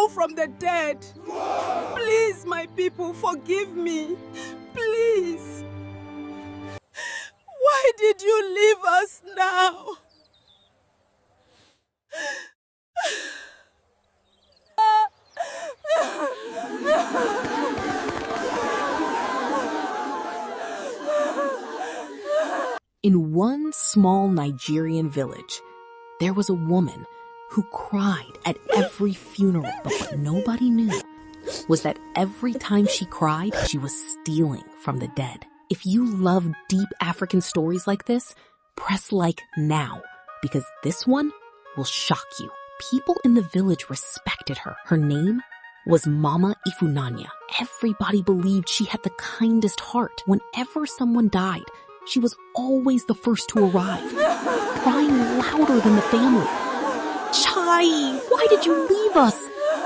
from the dead. Please, my people, forgive me. Please. Why did you leave us now? In one small Nigerian village, there was a woman who cried at every funeral, but what nobody knew was that every time she cried, she was stealing from the dead. If you love deep African stories like this, press like now, because this one will shock you. People in the village respected her. Her name was Mama Ifunanya. Everybody believed she had the kindest heart. Whenever someone died, she was always the first to arrive, crying louder than the family. "Chai, why did you leave us?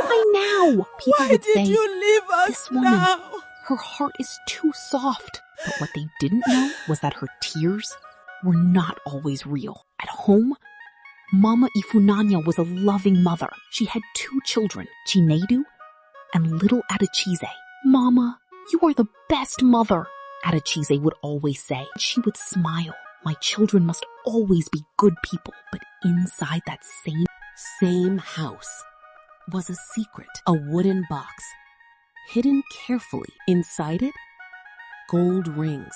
Why now?" People would say, "Why did you leave us "This woman, now? her heart is too soft." But what they didn't know was that her tears were not always real. At home, Mama Ifunanya was a loving mother. She had 2 children, Chinedu and little Adachize. "Mama, you are the best mother," Adachize would always say. She would smile. "My children must always be good people." But inside that same house was a secret, a wooden box, hidden carefully. Inside it, gold rings,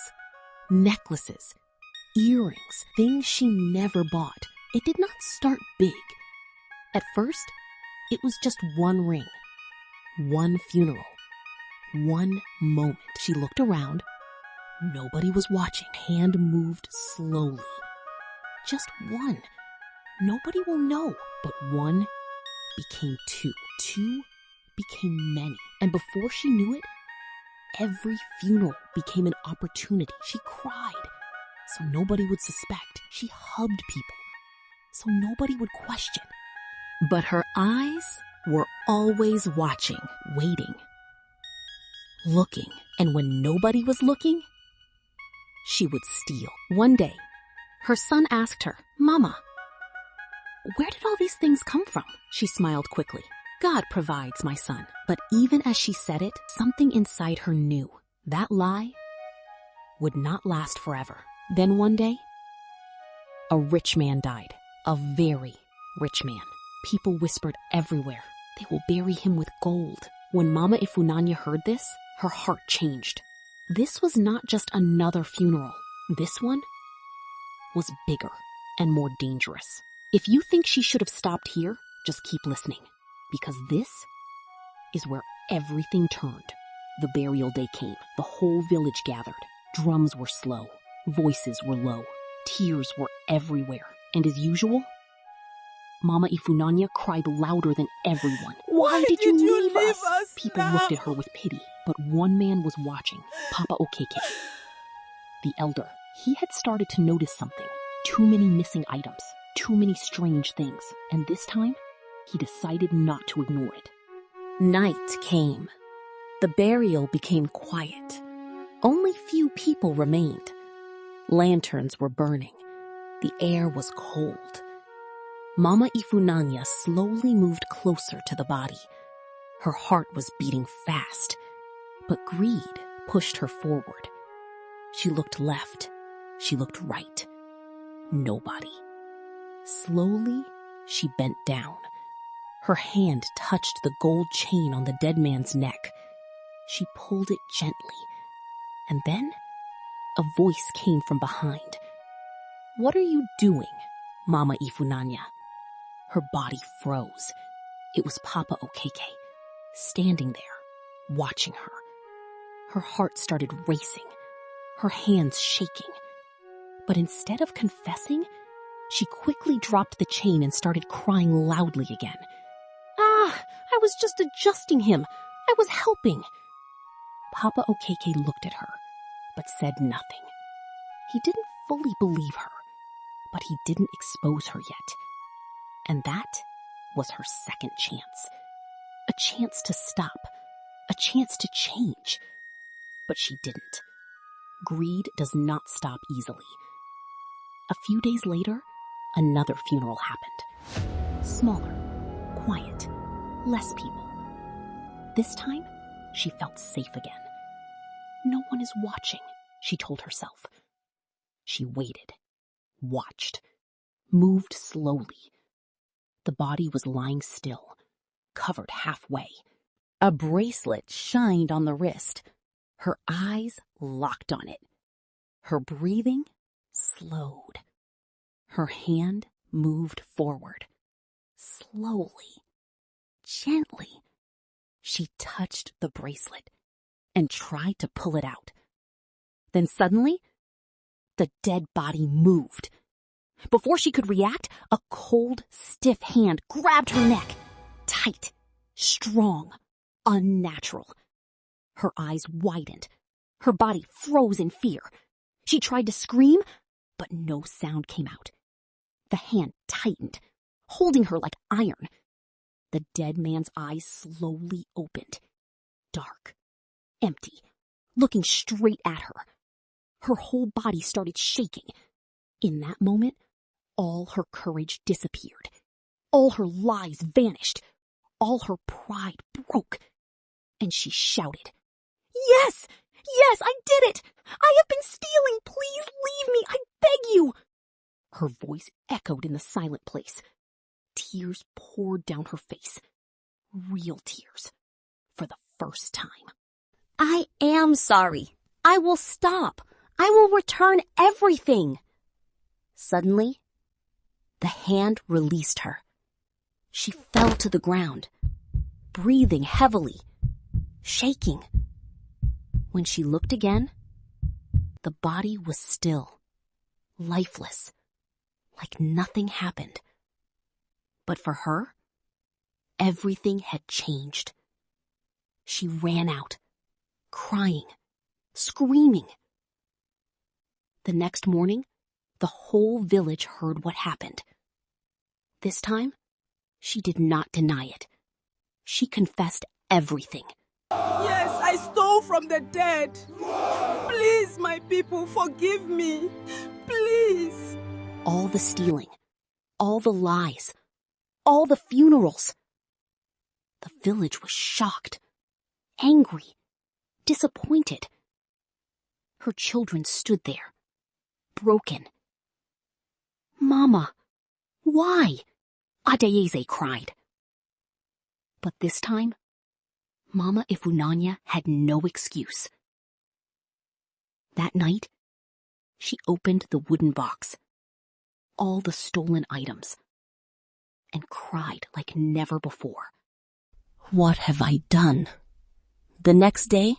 necklaces, earrings, things she never bought. It did not start big. At first, it was just one ring, one funeral, one moment. She looked around. Nobody was watching. Hand moved slowly. Just one. Nobody will know. But one became 2. 2 became many. And before she knew it, every funeral became an opportunity. She cried, so nobody would suspect. She hugged people, so nobody would question. But her eyes were always watching, waiting, looking. And when nobody was looking, she would steal. One day, her son asked her, "Mama, where did all these things come from?" She smiled quickly. "God provides, my son." But even as she said it, something inside her knew that lie would not last forever. Then one day, a rich man died. A very rich man. People whispered everywhere, "They will bury him with gold." When Mama Ifunanya heard this, her heart changed. This was not just another funeral. This one was bigger and more dangerous. If you think she should have stopped here, just keep listening, because this is where everything turned. The burial day came. The whole village gathered. Drums were slow. Voices were low. Tears were everywhere. And as usual, Mama Ifunanya cried louder than everyone. Why did you leave us People now? looked at her with pity, but one man was watching, Papa Okeke, the elder. He had started to notice something. Too many missing items, too many strange things, and this time, he decided not to ignore it. Night came. The burial became quiet. Only few people remained. Lanterns were burning. The air was cold. Mama Ifunanya slowly moved closer to the body. Her heart was beating fast, but greed pushed her forward. She looked left. She looked right. Nobody. Slowly, she bent down. Her hand touched the gold chain on the dead man's neck. She pulled it gently, and then a voice came from behind. "What are you doing, Mama Ifunanya?" Her body froze. It was Papa Okeke, standing there, watching her. Her heart started racing, her hands shaking. But instead of confessing, she quickly dropped the chain and started crying loudly again. I was just adjusting him. I was helping." Papa Okeke looked at her, but said nothing. He didn't fully believe her, but he didn't expose her yet. And that was her second chance. A chance to stop, a chance to change. But she didn't. Greed does not stop easily. A few days later, another funeral happened. Smaller, quiet, less people. this time, she felt safe again. No one is watching, she told herself. She waited, watched, moved slowly. The body was lying still, covered halfway. A bracelet shined on the wrist. Her eyes locked on it. Her breathing slowed. Her hand moved forward. Slowly, gently, she touched the bracelet and tried to pull it out. Then suddenly, the dead body moved. Before she could react, a cold, stiff hand grabbed her neck. Tight, strong, unnatural. Her eyes widened. Her body froze in fear. She tried to scream, but no sound came out. The hand tightened, holding her like iron. The dead man's eyes slowly opened. Dark, empty, looking straight at her. Her whole body started shaking. In that moment, all her courage disappeared. All her lies vanished. All her pride broke. And she shouted, "Yes! Yes, I did it! I have been stealing! Please leave me! I beg you!" Her voice echoed in the silent place. Tears poured down her face. Real tears. For the first time. I am sorry. I will stop. I will return everything. Suddenly, the hand released her. She fell to the ground, breathing heavily, shaking. When she looked again, the body was still, lifeless, like nothing happened. But for her, everything had changed. She ran out, crying, screaming. The next morning, the whole village heard what happened. This time, she did not deny it. She confessed everything. Yes, I stole from the dead. Please, my people, forgive me. Please. All the stealing, all the lies, all the funerals. The village was shocked, angry, disappointed. Her children stood there, broken. "Mama, why?" Adeyeze cried. But this time, Mama Ifunanya had no excuse. That night, she opened the wooden box, all the stolen items, and cried like never before. What have I done? The next day,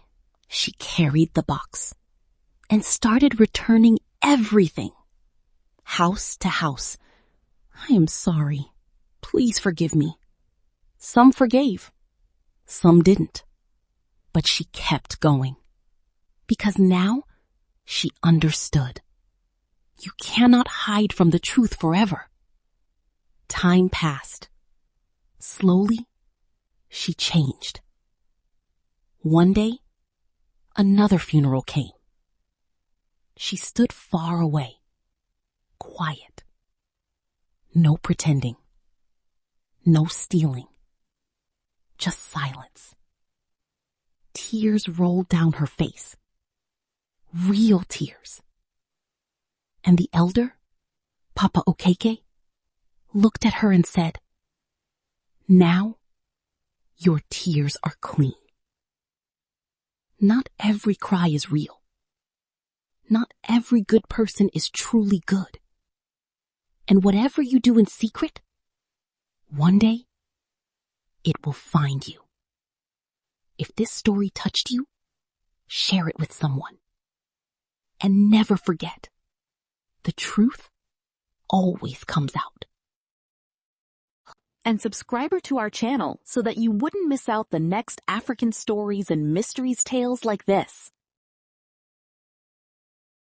she carried the box and started returning everything, house to house. "I am sorry. Please forgive me." Some forgave, some didn't. But she kept going. Because now she understood. You cannot hide from the truth forever. Time passed. Slowly, she changed. One day, another funeral came. She stood far away, quiet. No pretending. No stealing. Just silence. Tears rolled down her face. Real tears. And the elder, Papa Okeke, looked at her and said, "Now, your tears are clean." Not every cry is real. Not every good person is truly good. And whatever you do in secret, one day, it will find you. If this story touched you, share it with someone. And never forget, the truth always comes out. And subscribe to our channel so that you wouldn't miss out the next African stories and mysteries tales like this.